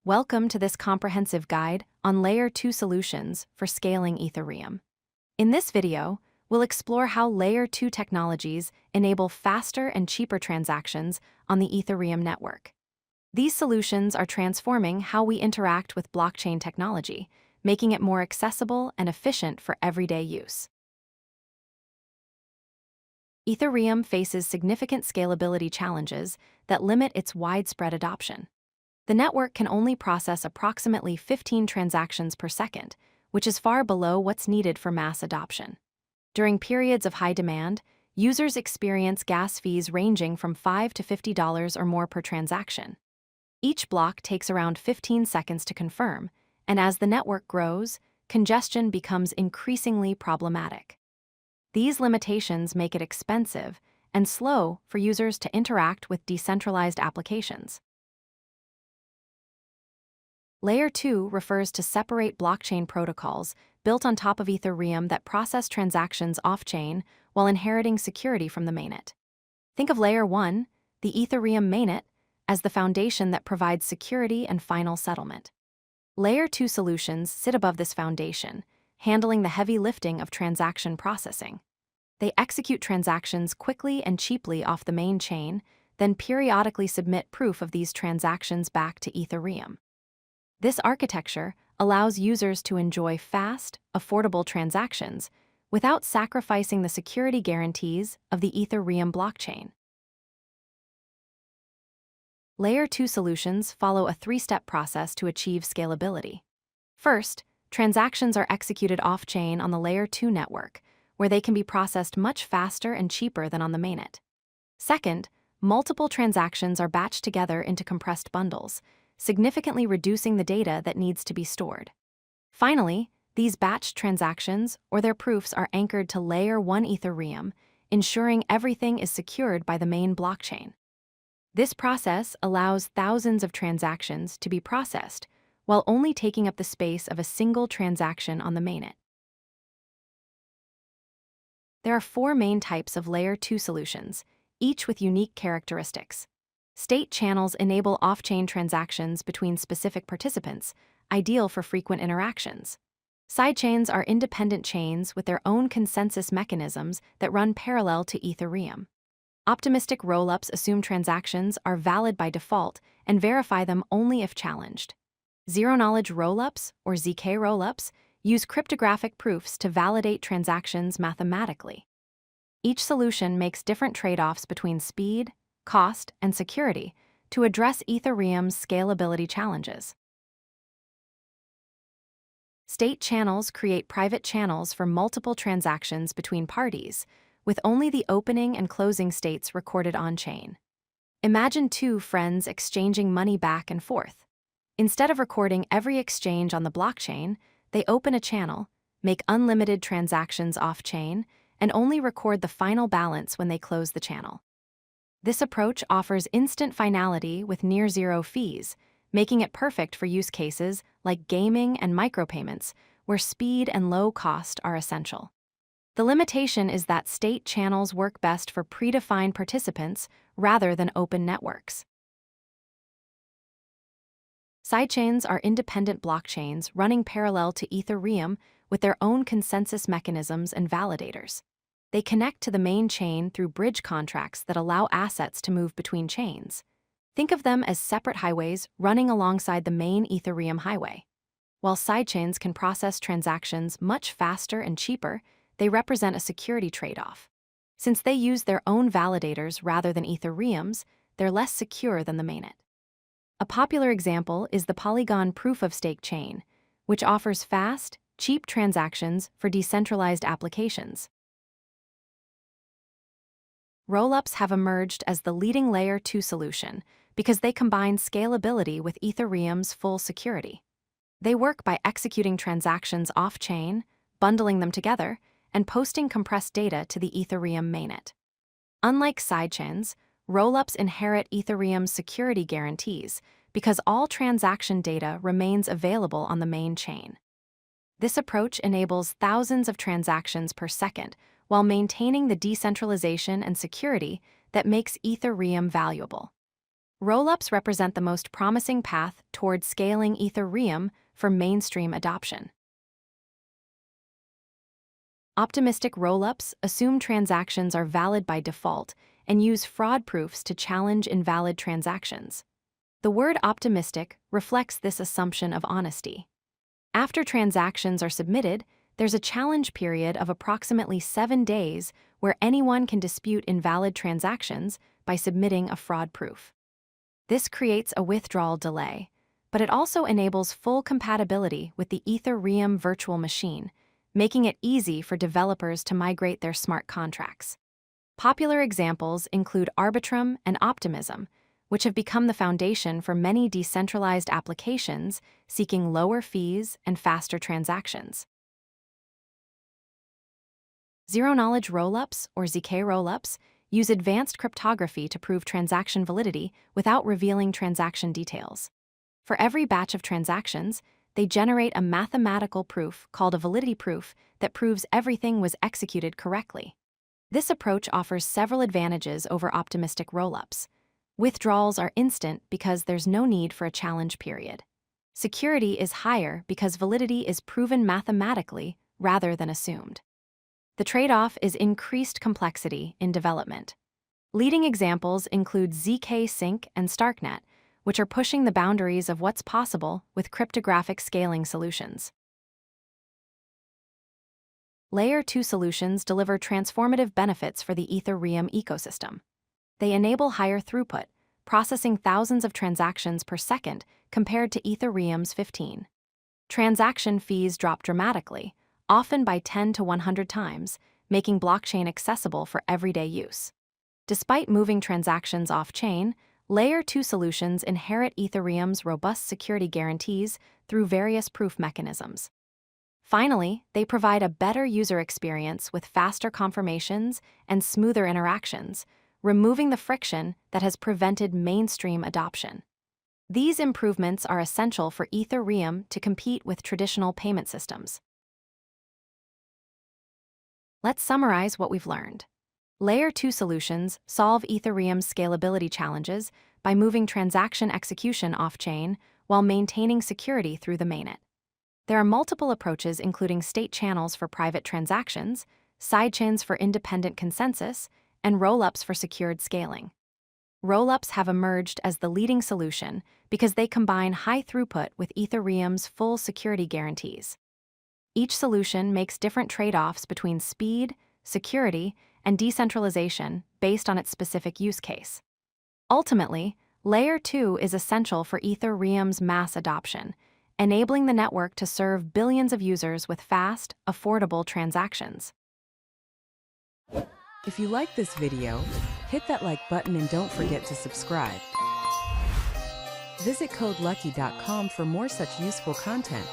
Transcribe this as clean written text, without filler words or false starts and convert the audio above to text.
Welcome to this comprehensive guide on Layer 2 solutions for scaling Ethereum. In this video, we'll explore how Layer 2 technologies enable faster and cheaper transactions on the Ethereum network. These solutions are transforming how we interact with blockchain technology, making it more accessible and efficient for everyday use. Ethereum faces significant scalability challenges that limit its widespread adoption. The network can only process approximately 15 transactions per second, which is far below what's needed for mass adoption. During periods of high demand, users experience gas fees ranging from $5 to $50 or more per transaction. Each block takes around 15 seconds to confirm, and as the network grows, congestion becomes increasingly problematic. These limitations make it expensive and slow for users to interact with decentralized applications. Layer 2 refers to separate blockchain protocols built on top of Ethereum that process transactions off-chain while inheriting security from the mainnet. Think of Layer 1, the Ethereum mainnet, as the foundation that provides security and final settlement. Layer 2 solutions sit above this foundation, handling the heavy lifting of transaction processing. They execute transactions quickly and cheaply off the main chain, then periodically submit proof of these transactions back to Ethereum. This architecture allows users to enjoy fast, affordable transactions without sacrificing the security guarantees of the Ethereum blockchain. Layer 2 solutions follow a three-step process to achieve scalability. First, transactions are executed off-chain on the Layer 2 network, where they can be processed much faster and cheaper than on the mainnet. Second, multiple transactions are batched together into compressed bundles, significantly reducing the data that needs to be stored. Finally, these batched transactions or their proofs are anchored to Layer 1 Ethereum, ensuring everything is secured by the main blockchain. This process allows thousands of transactions to be processed while only taking up the space of a single transaction on the mainnet. There are four main types of Layer 2 solutions, each with unique characteristics. State channels enable off-chain transactions between specific participants, ideal for frequent interactions. Sidechains are independent chains with their own consensus mechanisms that run parallel to Ethereum. Optimistic rollups assume transactions are valid by default and verify them only if challenged. Zero-knowledge rollups, or ZK-Rollups, use cryptographic proofs to validate transactions mathematically. Each solution makes different trade-offs between speed, cost, and security to address Ethereum's scalability challenges. State channels create private channels for multiple transactions between parties, with only the opening and closing states recorded on-chain. Imagine two friends exchanging money back and forth. Instead of recording every exchange on the blockchain, they open a channel, make unlimited transactions off-chain, and only record the final balance when they close the channel. This approach offers instant finality with near-zero fees, making it perfect for use cases like gaming and micropayments, where speed and low cost are essential. The limitation is that state channels work best for predefined participants rather than open networks. Sidechains are independent blockchains running parallel to Ethereum with their own consensus mechanisms and validators. They connect to the main chain through bridge contracts that allow assets to move between chains. Think of them as separate highways running alongside the main Ethereum highway. While sidechains can process transactions much faster and cheaper, they represent a security trade-off. Since they use their own validators rather than Ethereum's, they're less secure than the mainnet. A popular example is the Polygon proof-of-stake chain, which offers fast, cheap transactions for decentralized applications. Rollups have emerged as the leading Layer 2 solution because they combine scalability with Ethereum's full security. They work by executing transactions off-chain, bundling them together, and posting compressed data to the Ethereum mainnet. Unlike sidechains, rollups inherit Ethereum's security guarantees because all transaction data remains available on the main chain. This approach enables thousands of transactions per second while maintaining the decentralization and security that makes Ethereum valuable. Rollups represent the most promising path toward scaling Ethereum for mainstream adoption. Optimistic rollups assume transactions are valid by default and use fraud proofs to challenge invalid transactions. The word optimistic reflects this assumption of honesty. After transactions are submitted, there's a challenge period of approximately 7 days where anyone can dispute invalid transactions by submitting a fraud proof. This creates a withdrawal delay, but it also enables full compatibility with the Ethereum virtual machine, making it easy for developers to migrate their smart contracts. Popular examples include Arbitrum and Optimism, which have become the foundation for many decentralized applications seeking lower fees and faster transactions. Zero-knowledge rollups, or ZK-Rollups, use advanced cryptography to prove transaction validity without revealing transaction details. For every batch of transactions, they generate a mathematical proof called a validity proof that proves everything was executed correctly. This approach offers several advantages over optimistic rollups. Withdrawals are instant because there's no need for a challenge period. Security is higher because validity is proven mathematically rather than assumed. The trade-off is increased complexity in development. Leading examples include ZK-Sync and StarkNet, which are pushing the boundaries of what's possible with cryptographic scaling solutions. Layer 2 solutions deliver transformative benefits for the Ethereum ecosystem. They enable higher throughput, processing thousands of transactions per second compared to Ethereum's 15. Transaction fees drop dramatically, often by 10 to 100 times, making blockchain accessible for everyday use. Despite moving transactions off-chain, Layer 2 solutions inherit Ethereum's robust security guarantees through various proof mechanisms. Finally, they provide a better user experience with faster confirmations and smoother interactions, removing the friction that has prevented mainstream adoption. These improvements are essential for Ethereum to compete with traditional payment systems. Let's summarize what we've learned. Layer 2 solutions solve Ethereum's scalability challenges by moving transaction execution off-chain while maintaining security through the mainnet. There are multiple approaches including state channels for private transactions, sidechains for independent consensus, and rollups for secured scaling. Rollups have emerged as the leading solution because they combine high throughput with Ethereum's full security guarantees. Each solution makes different trade-offs between speed, security, and decentralization based on its specific use case. Ultimately, Layer 2 is essential for Ethereum's mass adoption, enabling the network to serve billions of users with fast, affordable transactions. If you like this video, hit that like button and don't forget to subscribe. Visit codelucky.com for more such useful content.